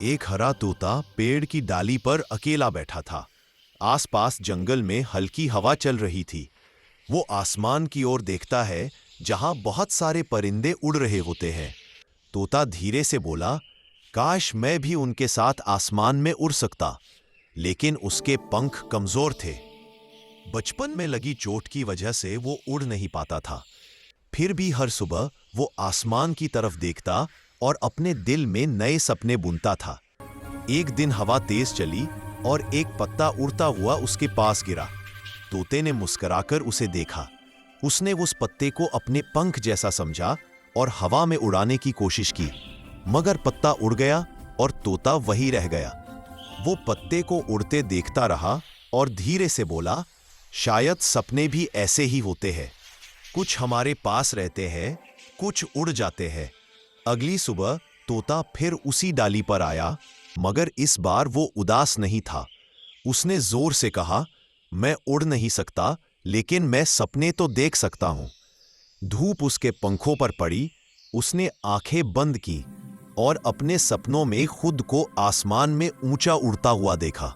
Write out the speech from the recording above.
एक हरा तोता पेड़ की डाली पर अकेला बैठा था। आसपास जंगल में हल्की हवा चल रही थी। वो आसमान की ओर देखता है, जहां बहुत सारे परिंदे उड़ रहे होते हैं। तोता धीरे से बोला, काश मैं भी उनके साथ आसमान में उड़ सकता, लेकिन उसके पंख कमजोर थे। बचपन में लगी चोट की वजह से वो उड़ नहीं पाता था। फिर भी हर सुबह वो आसमान की तरफ देखता और अपने दिल में नए सपने बुनता था। एक दिन हवा तेज चली और एक पत्ता उड़ता हुआ उसके पास गिरा। तोते ने मुस्कुराकर उसे देखा। उसने उस पत्ते को अपने पंख जैसा समझा और हवा में उड़ाने की कोशिश की, मगर पत्ता उड़ गया और तोता वहीं रह गया। वो पत्ते को उड़ते देखता रहा और धीरे से बोला, शायद सपने भी ऐसे ही होते हैं। कुछ हमारे पास रहते हैं, कुछ उड़ जाते हैं। अगली सुबह तोता फिर उसी डाली पर आया, मगर इस बार वो उदास नहीं था। उसने जोर से कहा, मैं उड़ नहीं सकता, लेकिन मैं सपने तो देख सकता हूं। धूप उसके पंखों पर पड़ी। उसने आंखें बंद की और अपने सपनों में खुद को आसमान में ऊंचा उड़ता हुआ देखा।